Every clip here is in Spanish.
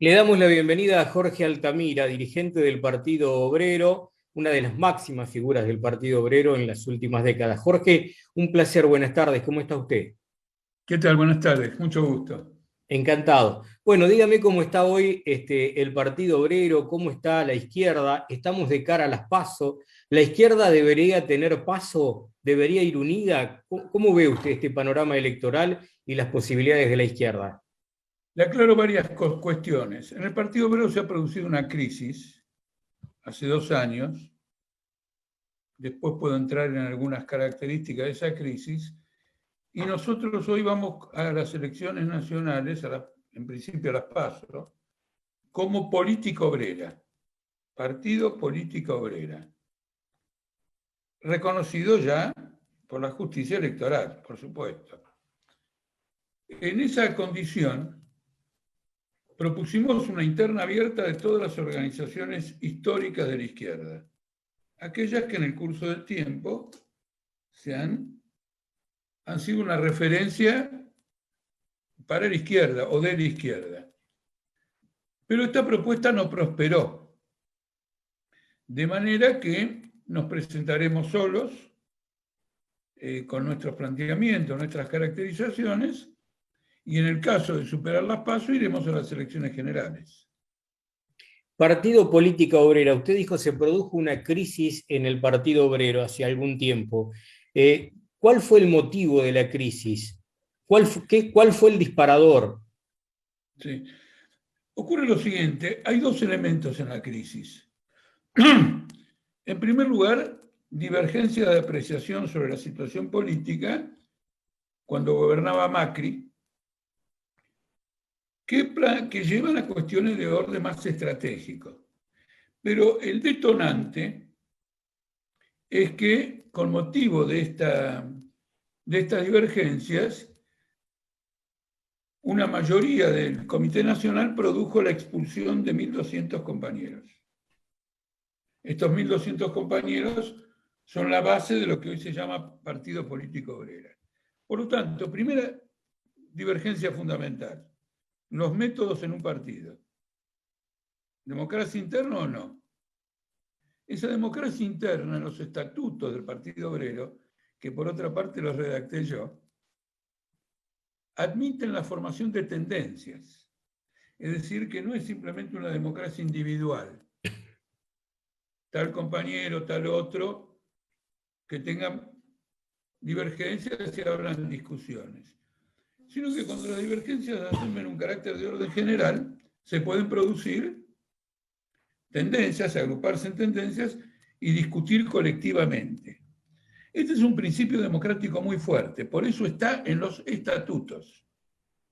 Le damos la bienvenida a Jorge Altamira, dirigente del Partido Obrero, una de las máximas figuras del Partido Obrero en las últimas décadas. Jorge, un placer, buenas tardes, ¿cómo está usted? ¿Qué tal? Buenas tardes, mucho gusto. Encantado. Bueno, dígame cómo está hoy el Partido Obrero, cómo está la izquierda. Estamos de cara a las PASO. ¿La izquierda debería tener PASO? ¿Debería ir unida? ¿Cómo ve usted este panorama electoral y las posibilidades de la izquierda? Le aclaro varias cuestiones. En el Partido Obrero se ha producido una crisis hace 2 años. Después puedo entrar en algunas características de esa crisis. Y nosotros hoy vamos a las elecciones nacionales, en principio a las PASO, como política obrera. Partido Política Obrera. Reconocido ya por la justicia electoral, por supuesto. En esa condición, propusimos una interna abierta de todas las organizaciones históricas de la izquierda, aquellas que en el curso del tiempo han sido una referencia para la izquierda o de la izquierda. Pero esta propuesta no prosperó, de manera que nos presentaremos solos, con nuestros planteamientos, nuestras caracterizaciones, y en el caso de superar las PASO iremos a las elecciones generales. Partido Política Obrera, usted dijo se produjo una crisis en el Partido Obrero hace algún tiempo. ¿Cuál fue el motivo de la crisis? ¿Cuál fue el disparador? Sí. Ocurre lo siguiente, hay dos elementos en la crisis. En primer lugar, divergencia de apreciación sobre la situación política cuando gobernaba Macri, que llevan a cuestiones de orden más estratégico. Pero el detonante es que, con motivo de estas divergencias, una mayoría del Comité Nacional produjo la expulsión de 1.200 compañeros. Estos 1.200 compañeros son la base de lo que hoy se llama Partido Político Obrera. Por lo tanto, primera divergencia fundamental, los métodos en un partido. ¿Democracia interna o no? Esa democracia interna en los estatutos del Partido Obrero, que por otra parte los redacté yo, admiten la formación de tendencias. Es decir, que no es simplemente una democracia individual. Tal compañero, tal otro, que tengan divergencias y abran discusiones. Sino que cuando las divergencias asumen un carácter de orden general, se pueden producir tendencias, agruparse en tendencias y discutir colectivamente. Este es un principio democrático muy fuerte, por eso está en los estatutos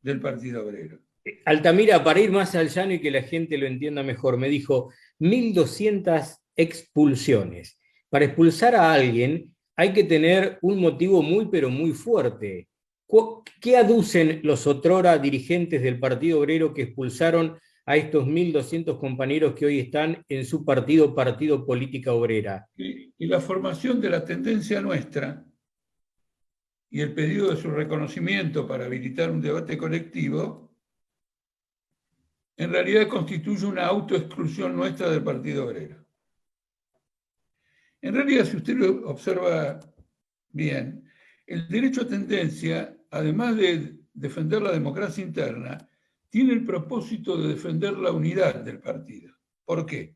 del Partido Obrero. Altamira, para ir más al llano y que la gente lo entienda mejor, me dijo 1.200 expulsiones. Para expulsar a alguien hay que tener un motivo muy, pero muy fuerte. ¿Qué aducen los otrora dirigentes del Partido Obrero que expulsaron a estos 1.200 compañeros que hoy están en su partido, Partido Política Obrera? Y la formación de la tendencia nuestra y el pedido de su reconocimiento para habilitar un debate colectivo, en realidad constituye una autoexclusión nuestra del Partido Obrero. En realidad, si usted lo observa bien, el derecho a tendencia, además de defender la democracia interna, tiene el propósito de defender la unidad del partido. ¿Por qué?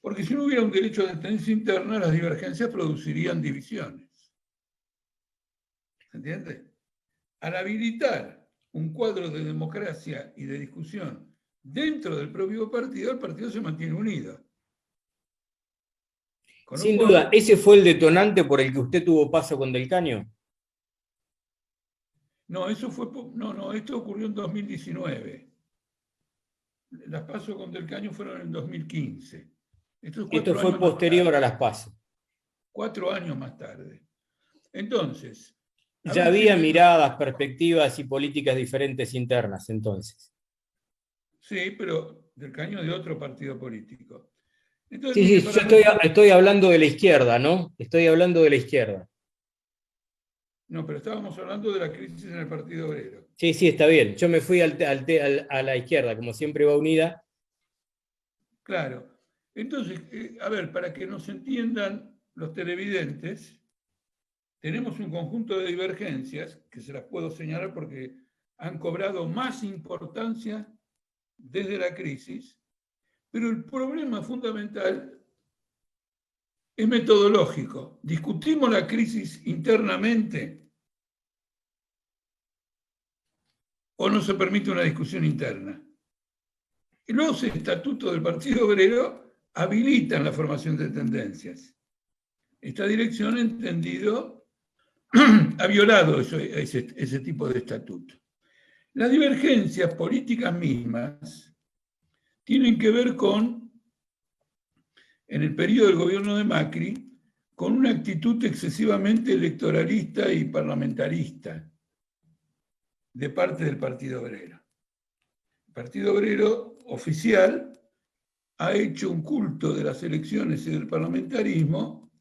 Porque si no hubiera un derecho de tendencia interna, las divergencias producirían divisiones. ¿Se entiende? Al habilitar un cuadro de democracia y de discusión dentro del propio partido, el partido se mantiene unido. Sin duda, ¿ese fue el detonante por el que usted tuvo paso con Del Caño? No, esto ocurrió en 2019. Las PASO con Del Caño fueron en 2015. Esto fue posterior a las PASO. 4 años más tarde. Entonces, ya había miradas, perspectivas y políticas diferentes internas entonces. Sí, pero Del Caño de otro partido político. Entonces, sí, yo estoy hablando de la izquierda, ¿no? Estoy hablando de la izquierda. No, pero estábamos hablando de la crisis en el Partido Obrero. Sí, sí, está bien. Yo me fui a la izquierda, como siempre va unida. Claro. Entonces, a ver, para que nos entiendan los televidentes, tenemos un conjunto de divergencias que se las puedo señalar porque han cobrado más importancia desde la crisis, pero el problema fundamental es metodológico. Discutimos la crisis internamente o no se permite una discusión interna. Y los estatutos del Partido Obrero habilitan la formación de tendencias. Esta dirección, entendido, ha violado ese tipo de estatuto. Las divergencias políticas mismas tienen que ver con, en el periodo del gobierno de Macri, con una actitud excesivamente electoralista y parlamentarista de parte del Partido Obrero. El Partido Obrero oficial ha hecho un culto de las elecciones y del parlamentarismo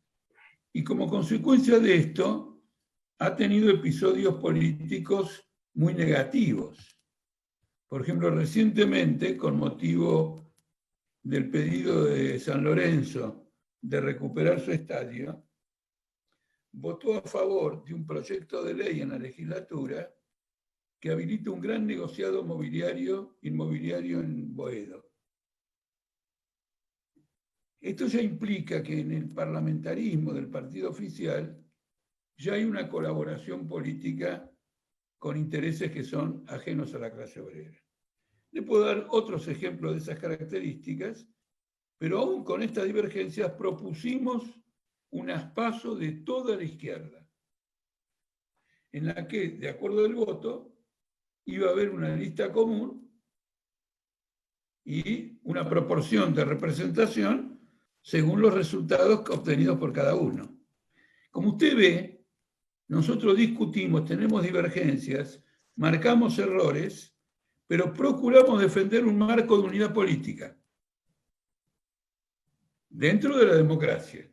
y como consecuencia de esto ha tenido episodios políticos muy negativos. Por ejemplo, recientemente, con motivo del pedido de San Lorenzo de recuperar su estadio, votó a favor de un proyecto de ley en la legislatura que habilita un gran negociado inmobiliario en Boedo. Esto ya implica que en el parlamentarismo del partido oficial ya hay una colaboración política con intereses que son ajenos a la clase obrera. Le puedo dar otros ejemplos de esas características, pero aún con estas divergencias propusimos un traspaso de toda la izquierda, en la que, de acuerdo al voto, iba a haber una lista común y una proporción de representación según los resultados obtenidos por cada uno. Como usted ve, nosotros discutimos, tenemos divergencias, marcamos errores, pero procuramos defender un marco de unidad política dentro de la democracia.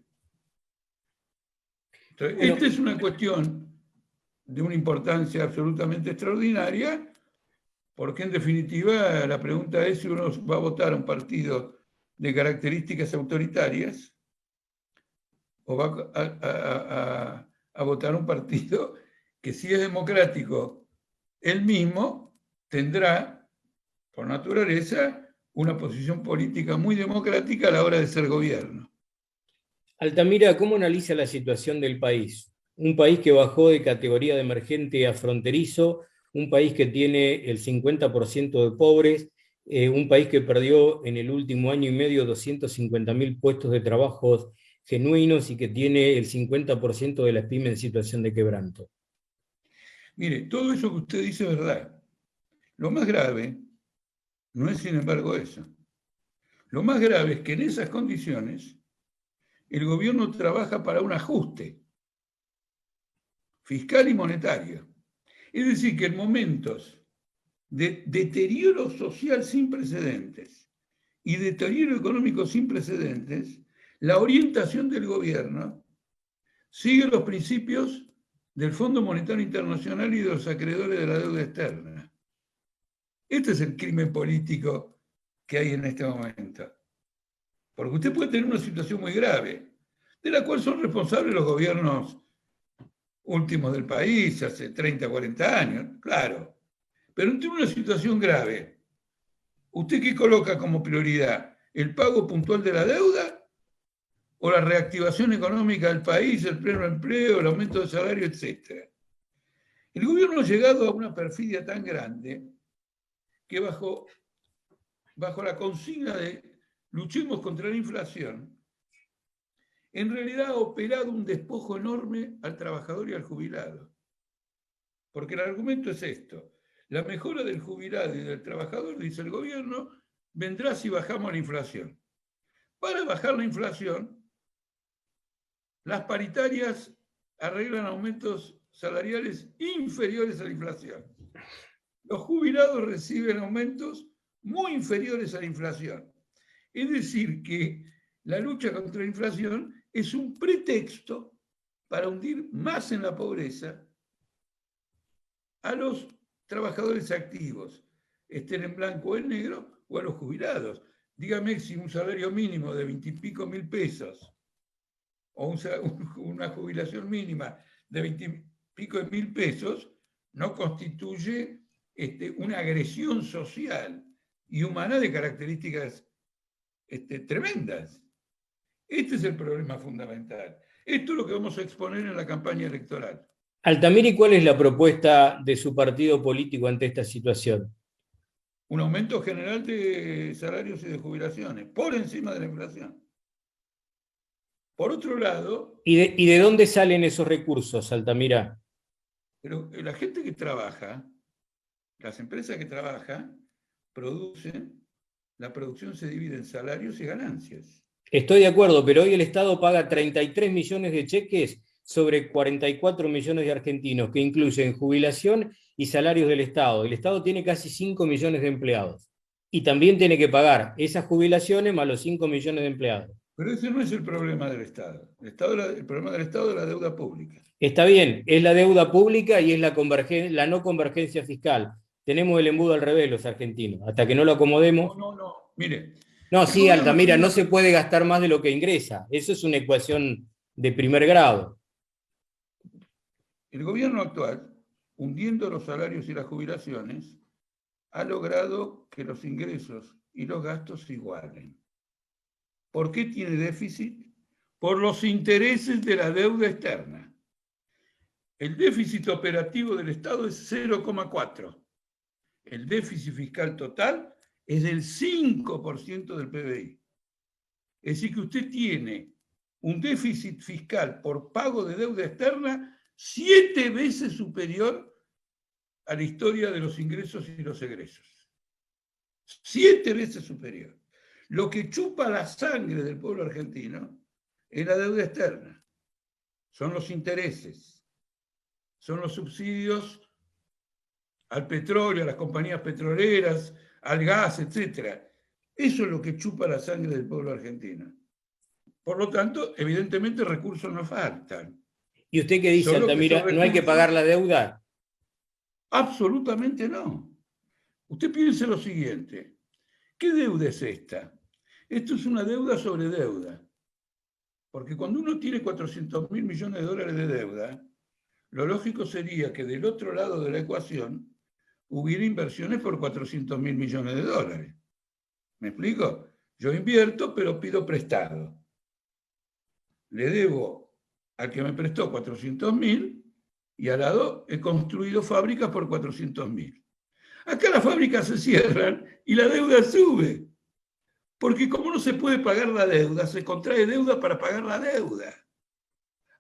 Entonces, Bueno, esta es una cuestión de una importancia absolutamente extraordinaria, porque en definitiva la pregunta es si uno va a votar a un partido de características autoritarias o va a votar a un partido que, si es democrático él mismo, tendrá por naturaleza una posición política muy democrática a la hora de ser gobierno. Altamira, ¿cómo analiza la situación del país? Un país que bajó de categoría de emergente a fronterizo, un país que tiene el 50% de pobres, un país que perdió en el último año y medio 250.000 puestos de trabajo genuinos y que tiene el 50% de las pymes en situación de quebranto. Mire, todo eso que usted dice es verdad. Lo más grave no es, sin embargo, eso. Lo más grave es que en esas condiciones el gobierno trabaja para un ajuste fiscal y monetario. Es decir, que en momentos de deterioro social sin precedentes y deterioro económico sin precedentes, la orientación del gobierno sigue los principios del Fondo Monetario Internacional y de los acreedores de la deuda externa. Este es el crimen político que hay en este momento. Porque usted puede tener una situación muy grave, de la cual son responsables los gobiernos últimos del país, hace 30, 40 años, claro. Pero en una situación grave, ¿usted qué coloca como prioridad? ¿El pago puntual de la deuda o la reactivación económica del país, el pleno empleo, el aumento de salario, etcétera? El gobierno ha llegado a una perfidia tan grande que bajo la consigna de luchemos contra la inflación, en realidad ha operado un despojo enorme al trabajador y al jubilado. Porque el argumento es esto: la mejora del jubilado y del trabajador, dice el gobierno, vendrá si bajamos la inflación. Para bajar la inflación, las paritarias arreglan aumentos salariales inferiores a la inflación. Los jubilados reciben aumentos muy inferiores a la inflación. Es decir, que la lucha contra la inflación es un pretexto para hundir más en la pobreza a los trabajadores activos, estén en blanco o en negro, o a los jubilados. Dígame si un salario mínimo de 20 y pico mil pesos o una jubilación mínima de 20 y pico de mil pesos no constituye una agresión social y humana de características tremendas. Este es el problema fundamental. Esto es lo que vamos a exponer en la campaña electoral. Altamira, ¿y cuál es la propuesta de su partido político ante esta situación? Un aumento general de salarios y de jubilaciones, por encima de la inflación. Por otro lado... ¿Y de dónde salen esos recursos, Altamira? Pero la gente que trabaja, las empresas que trabajan, producen, la producción se divide en salarios y ganancias. Estoy de acuerdo, pero hoy el Estado paga 33 millones de cheques sobre 44 millones de argentinos, que incluyen jubilación y salarios del Estado. El Estado tiene casi 5 millones de empleados y también tiene que pagar esas jubilaciones más los 5 millones de empleados. Pero ese no es el problema del Estado. El problema del Estado es la deuda pública. Está bien, es la deuda pública y es la no convergencia fiscal. Tenemos el embudo al revés los argentinos. Hasta que no lo acomodemos... No. Mire. No, sí, Altamira, no se puede gastar más de lo que ingresa. Eso es una ecuación de primer grado. El gobierno actual, hundiendo los salarios y las jubilaciones, ha logrado que los ingresos y los gastos se igualen. ¿Por qué tiene déficit? Por los intereses de la deuda externa. El déficit operativo del Estado es 0,4. El déficit fiscal total es del 5% del PBI. Es decir, que usted tiene un déficit fiscal por pago de deuda externa 7 veces superior a la historia de los ingresos y los egresos. 7 veces superior. Lo que chupa la sangre del pueblo argentino es la deuda externa. Son los intereses, son los subsidios al petróleo, a las compañías petroleras, al gas, etc. Eso es lo que chupa la sangre del pueblo argentino. Por lo tanto, evidentemente recursos no faltan. ¿Y usted qué dice, Altamira? ¿No hay que pagar la deuda? Absolutamente no. Usted piense lo siguiente. ¿Qué deuda es esta? Esto es una deuda sobre deuda. Porque cuando uno tiene 400.000 millones de dólares de deuda, lo lógico sería que del otro lado de la ecuación hubiera inversiones por 400.000 millones de dólares. ¿Me explico? Yo invierto, pero pido prestado. Le debo al que me prestó 400.000 y al lado he construido fábricas por 400.000. Acá las fábricas se cierran y la deuda sube. Porque como no se puede pagar la deuda, se contrae deuda para pagar la deuda.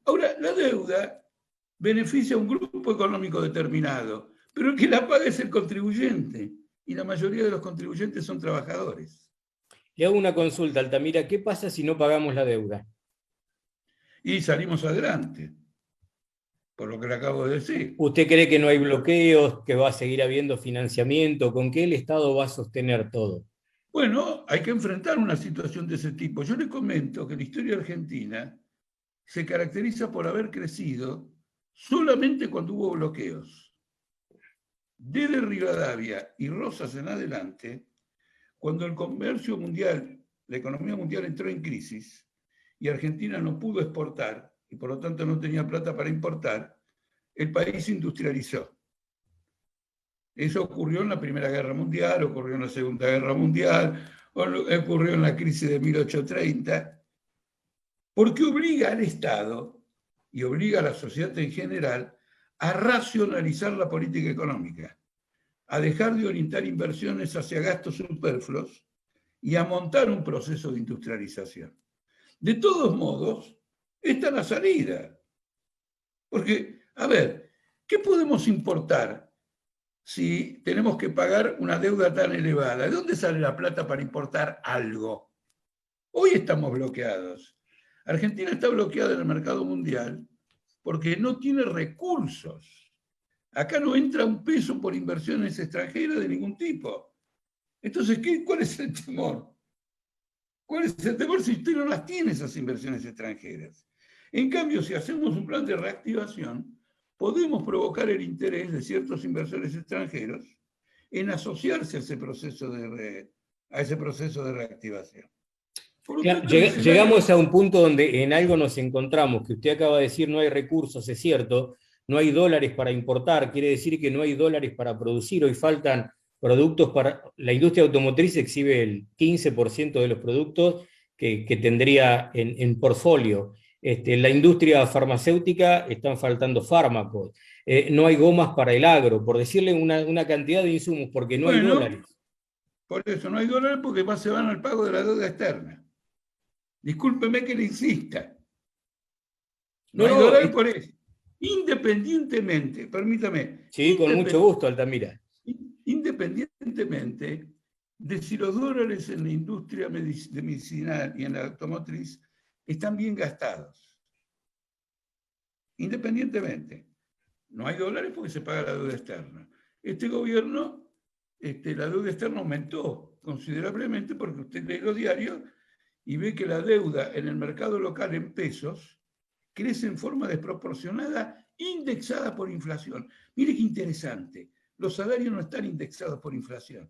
Ahora, la deuda beneficia a un grupo económico determinado, pero el que la paga es el contribuyente, y la mayoría de los contribuyentes son trabajadores. Le hago una consulta, Altamira, ¿qué pasa si no pagamos la deuda? Y salimos adelante, por lo que le acabo de decir. ¿Usted cree que no hay bloqueos, que va a seguir habiendo financiamiento? ¿Con qué el Estado va a sostener todo? Bueno, hay que enfrentar una situación de ese tipo. Yo le comento que la historia argentina se caracteriza por haber crecido solamente cuando hubo bloqueos. Desde Rivadavia y Rosas en adelante, cuando el comercio mundial, la economía mundial entró en crisis y Argentina no pudo exportar y por lo tanto no tenía plata para importar, el país se industrializó. Eso ocurrió en la Primera Guerra Mundial, ocurrió en la Segunda Guerra Mundial, ocurrió en la crisis de 1830, porque obliga al Estado y obliga a la sociedad en general a racionalizar la política económica, a dejar de orientar inversiones hacia gastos superfluos y a montar un proceso de industrialización. De todos modos, esta es la salida. Porque, a ver, ¿qué podemos importar si tenemos que pagar una deuda tan elevada? ¿De dónde sale la plata para importar algo? Hoy estamos bloqueados. Argentina está bloqueada en el mercado mundial porque no tiene recursos. Acá no entra un peso por inversiones extranjeras de ningún tipo. Entonces, ¿cuál es el temor? ¿Cuál es el temor si usted no las tiene esas inversiones extranjeras? En cambio, si hacemos un plan de reactivación, podemos provocar el interés de ciertos inversores extranjeros en asociarse a ese proceso de reactivación. Por lo Claro, tanto, el escenario... llegamos a un punto donde en algo nos encontramos, que usted acaba de decir no hay recursos, es cierto, no hay dólares para importar, quiere decir que no hay dólares para producir, hoy faltan productos para... La industria automotriz exhibe el 15% de los productos que tendría en portfolio. La industria farmacéutica están faltando fármacos, no hay gomas para el agro, por decirle una cantidad de insumos, porque no hay dólares. Por eso no hay dólares porque más se van al pago de la deuda externa. Discúlpeme que le insista. No hay dólares por eso. Independientemente, permítame. Sí, con mucho gusto, Altamira. Independientemente de si los dólares en la industria medicinal y en la automotriz están bien gastados. Independientemente. No hay dólares porque se paga la deuda externa. Este gobierno, la deuda externa aumentó considerablemente porque usted lee los diarios y ve que la deuda en el mercado local en pesos crece en forma desproporcionada, indexada por inflación. Mire qué interesante. Los salarios no están indexados por inflación.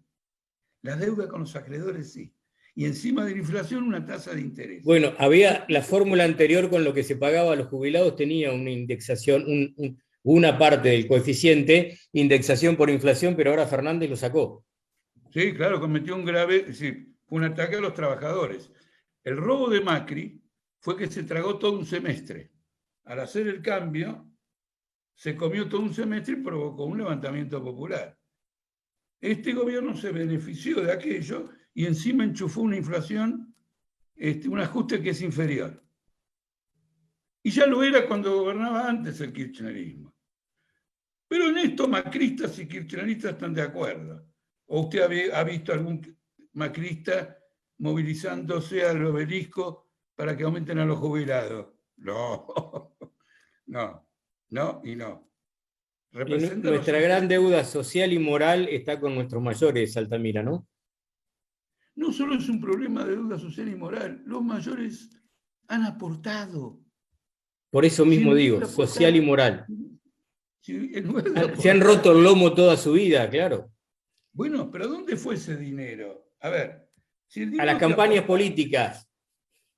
La deuda con los acreedores sí. Y encima de la inflación una tasa de interés. Bueno, había la fórmula anterior con lo que se pagaba a los jubilados, tenía una indexación, una parte del coeficiente, indexación por inflación, pero ahora Fernández lo sacó. Sí, claro, cometió un grave, es decir, fue un ataque a los trabajadores. El robo de Macri fue que se tragó todo un semestre. Al hacer el cambio, se comió todo un semestre y provocó un levantamiento popular. Este gobierno se benefició de aquello y encima enchufó una inflación, un ajuste que es inferior. Y ya lo era cuando gobernaba antes el kirchnerismo. Pero en esto macristas y kirchneristas están de acuerdo. ¿O usted ha visto algún macrista movilizándose al obelisco para que aumenten a los jubilados? No, no y no. Nuestra gran deuda social y moral está con nuestros mayores, Altamira, ¿no? No solo es un problema de deuda social y moral, los mayores han aportado. Por eso mismo digo, social y moral. Se han roto el lomo toda su vida, claro. Bueno, pero ¿dónde fue ese dinero? A ver, si el dinero a las campañas políticas.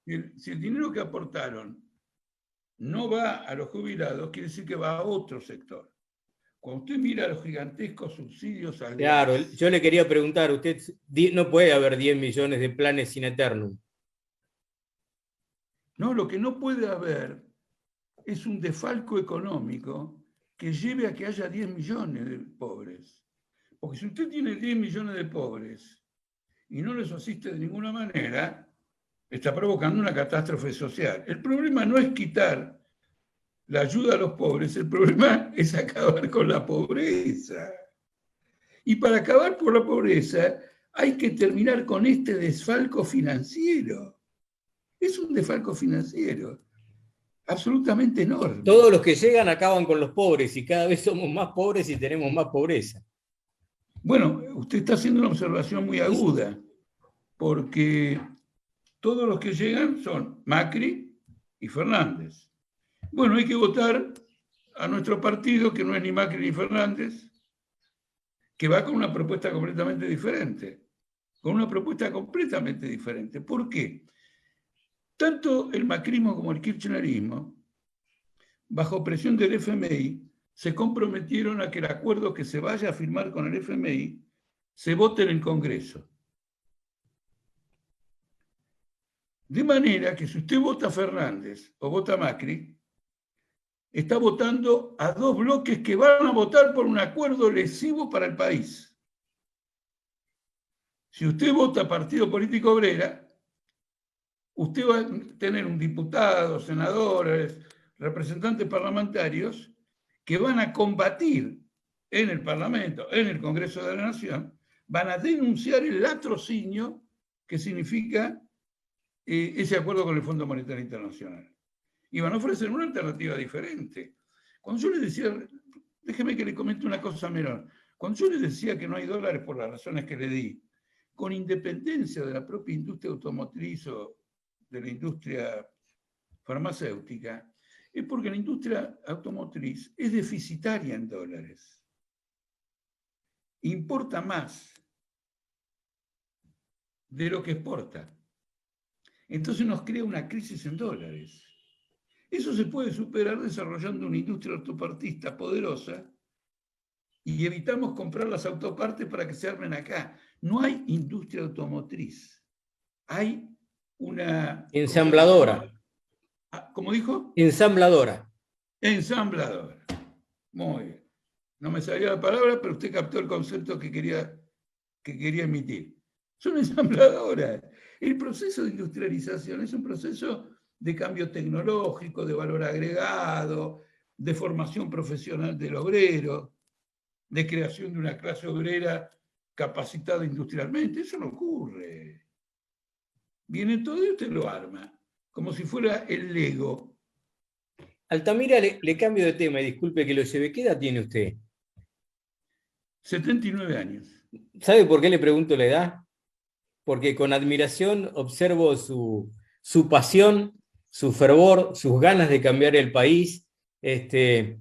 Si el dinero que aportaron no va a los jubilados, quiere decir que va a otro sector. Cuando usted mira los gigantescos subsidios al Claro, gas, yo le quería preguntar, usted no puede haber 10 millones de planes sin eternum. No, lo que no puede haber es un desfalco económico que lleve a que haya 10 millones de pobres. Porque si usted tiene 10 millones de pobres y no les asiste de ninguna manera, está provocando una catástrofe social. El problema no es quitar la ayuda a los pobres, el problema es acabar con la pobreza. Y para acabar con la pobreza hay que terminar con este desfalco financiero. Es un desfalco financiero absolutamente enorme. Todos los que llegan acaban con los pobres y cada vez somos más pobres y tenemos más pobreza. Bueno, usted está haciendo una observación muy aguda, porque todos los que llegan son Macri y Fernández. Bueno, hay que votar a nuestro partido, que no es ni Macri ni Fernández, que va con una propuesta completamente diferente. Con una propuesta completamente diferente. ¿Por qué? Tanto el macrismo como el kirchnerismo, bajo presión del FMI, se comprometieron a que el acuerdo que se vaya a firmar con el FMI se vote en el Congreso. De manera que si usted vota a Fernández o vota a Macri, está votando a dos bloques que van a votar por un acuerdo lesivo para el país. Si usted vota Partido Político Obrera, usted va a tener un diputado, senadores, representantes parlamentarios que van a combatir en el Parlamento, en el Congreso de la Nación, van a denunciar el latrocinio que significa ese acuerdo con el Fondo Monetario Internacional. Y van a ofrecer una alternativa diferente. Cuando yo les decía, déjeme que le comente una cosa menor, cuando yo les decía que no hay dólares por las razones que le di, con independencia de la propia industria automotriz o de la industria farmacéutica, Es porque la industria automotriz es deficitaria en dólares. Importa más de lo que exporta. Entonces nos crea una crisis en dólares. Eso se puede superar desarrollando una industria autopartista poderosa y evitamos comprar las autopartes para que se armen acá. No hay industria automotriz. Hay una... Ensambladora. ¿Cómo dijo? Ensambladora. Ensambladora. Muy bien. No me salía la palabra, pero usted captó el concepto que quería emitir. Son ensambladoras. El proceso de industrialización es un proceso de cambio tecnológico, de valor agregado, de formación profesional del obrero, de creación de una clase obrera capacitada industrialmente. Eso no ocurre. Viene todo y usted lo arma, como si fuera el Lego. Altamira, le cambio de tema y disculpe que lo lleve. ¿Qué edad tiene usted? 79 años. ¿Sabe por qué le pregunto la edad? Porque con admiración observo su pasión, su fervor, sus ganas de cambiar el país.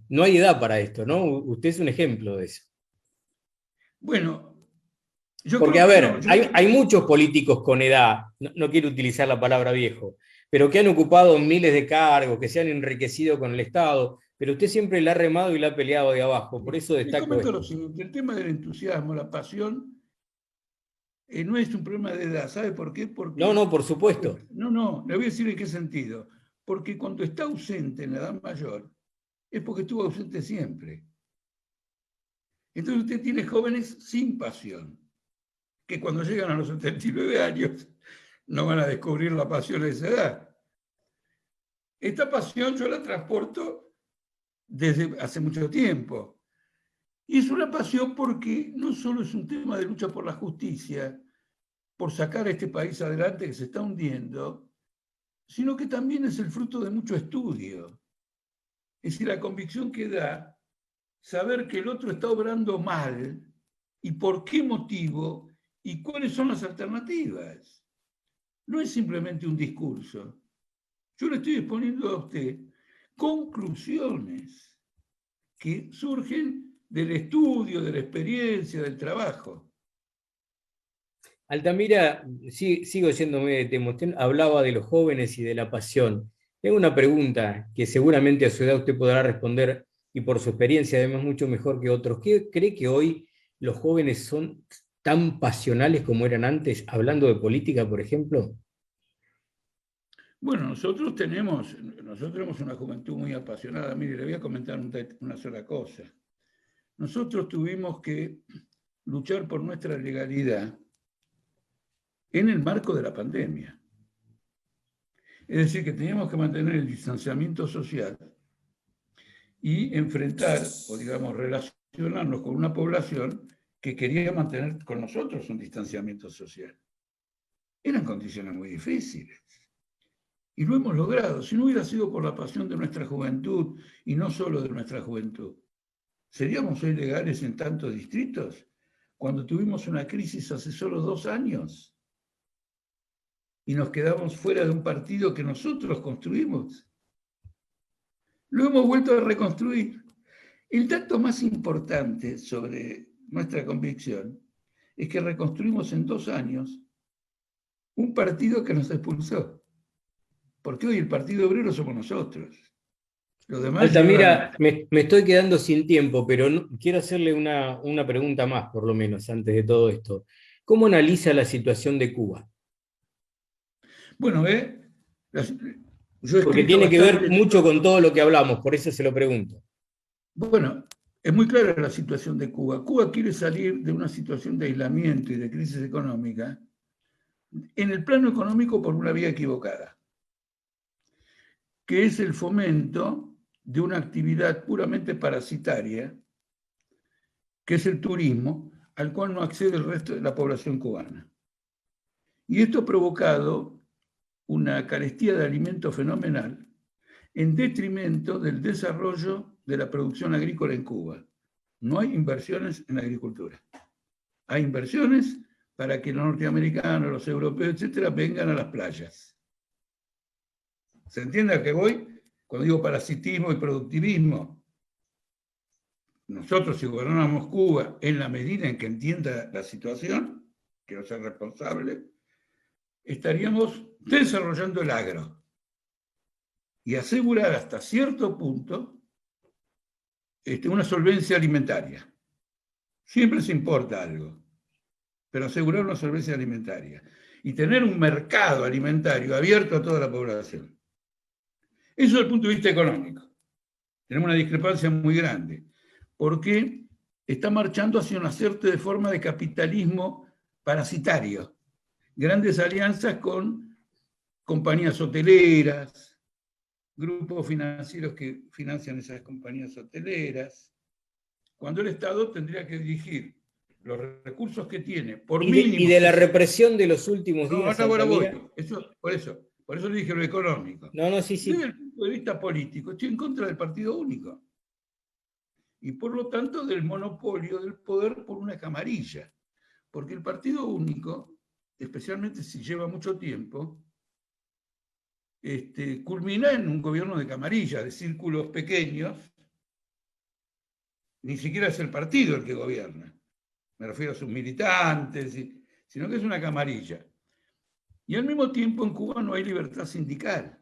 No hay edad para esto, ¿no? Usted es un ejemplo de eso. Bueno, yo porque, creo a que ver, hay muchos políticos con edad, no quiero utilizar la palabra viejo, pero que han ocupado miles de cargos, que se han enriquecido con el Estado, pero usted siempre la ha remado y la ha peleado de abajo, por eso Le destaco comento esto. lo siguiente, el tema del entusiasmo, la pasión, no es un problema de edad, ¿sabe por qué? Porque, no, por supuesto. No, le voy a decir en qué sentido. Porque cuando está ausente en la edad mayor, es porque estuvo ausente siempre. Entonces usted tiene jóvenes sin pasión, que cuando llegan a los 79 años no van a descubrir la pasión a esa edad. Esta pasión yo la transporto desde hace mucho tiempo. Y es una pasión porque no solo es un tema de lucha por la justicia, por sacar a este país adelante que se está hundiendo, sino que también es el fruto de mucho estudio. Es decir, la convicción que da saber que el otro está obrando mal y por qué motivo y cuáles son las alternativas. No es simplemente un discurso. Yo le estoy exponiendo a usted conclusiones que surgen del estudio, de la experiencia, del trabajo. Altamira, sigo yéndome de tema. Usted hablaba de los jóvenes y de la pasión. Tengo una pregunta que seguramente a su edad usted podrá responder y por su experiencia además mucho mejor que otros. ¿Qué cree que hoy los jóvenes son tan pasionales como eran antes, hablando de política, por ejemplo? Bueno, nosotros tenemos una juventud muy apasionada. Mire, le voy a comentar una sola cosa. Nosotros tuvimos que luchar por nuestra legalidad en el marco de la pandemia. Es decir, que teníamos que mantener el distanciamiento social y enfrentar, o digamos, relacionarnos con una población que quería mantener con nosotros un distanciamiento social. Eran condiciones muy difíciles. Y lo hemos logrado. Si no hubiera sido por la pasión de nuestra juventud, y no solo de nuestra juventud, ¿seríamos hoy legales en tantos distritos? Cuando tuvimos una crisis hace solo 2 años y nos quedamos fuera de un partido que nosotros construimos. Lo hemos vuelto a reconstruir. El dato más importante sobre nuestra convicción es que reconstruimos en 2 años un partido que nos expulsó. Porque hoy el Partido Obrero somos nosotros. Los demás Altamira, me estoy quedando sin tiempo, pero quiero hacerle una pregunta más, por lo menos, antes de todo esto. ¿Cómo analiza la situación de Cuba? Bueno, porque tiene que ver mucho con todo lo que hablamos, por eso se lo pregunto. Bueno, es muy clara la situación de Cuba. Cuba quiere salir de una situación de aislamiento y de crisis económica en el plano económico por una vía equivocada, que es el fomento de una actividad puramente parasitaria, que es el turismo, al cual no accede el resto de la población cubana. Y esto ha provocado una carestía de alimentos fenomenal en detrimento del desarrollo de la producción agrícola en Cuba. No hay inversiones en agricultura. Hay inversiones para que los norteamericanos, los europeos, etcétera, vengan a las playas. ¿Se entiende a qué voy? Cuando digo parasitismo y productivismo, nosotros si gobernáramos Cuba en la medida en que entienda la situación, quiero ser responsable, estaríamos desarrollando el agro y asegurar hasta cierto punto una solvencia alimentaria. Siempre se importa algo, pero asegurar una solvencia alimentaria y tener un mercado alimentario abierto a toda la población. Eso desde el punto de vista económico. Tenemos una discrepancia muy grande, porque está marchando hacia una cierta forma de capitalismo parasitario. Grandes alianzas con compañías hoteleras, grupos financieros que financian esas compañías hoteleras, cuando el Estado tendría que dirigir los recursos que tiene, por mínimo... Y de la represión de los últimos días... Ahora voy. Por eso le dije lo económico. Sí. Desde el punto de vista político, estoy en contra del partido único. Y por lo tanto del monopolio del poder por una camarilla. Porque el partido único, especialmente si lleva mucho tiempo, culmina en un gobierno de camarilla, de círculos pequeños. Ni siquiera es el partido el que gobierna. Me refiero a sus militantes, sino que es una camarilla. Y al mismo tiempo en Cuba no hay libertad sindical.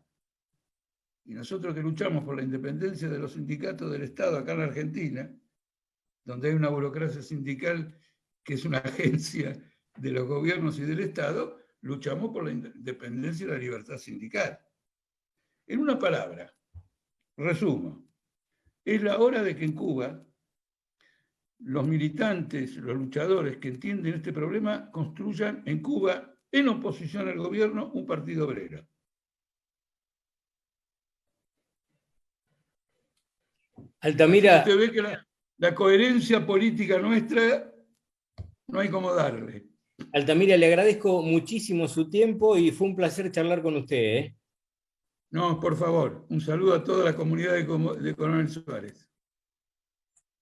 Y nosotros que luchamos por la independencia de los sindicatos del Estado acá en Argentina, donde hay una burocracia sindical que es una agencia de los gobiernos y del Estado, luchamos por la independencia y la libertad sindical. En una palabra, resumo, es la hora de que en Cuba los militantes, los luchadores que entienden este problema, construyan en Cuba, en oposición al gobierno, un partido obrero. Altamira... Usted ve que la coherencia política nuestra no hay cómo darle. Altamira, le agradezco muchísimo su tiempo y fue un placer charlar con usted. No, por favor, un saludo a toda la comunidad de Coronel Suárez.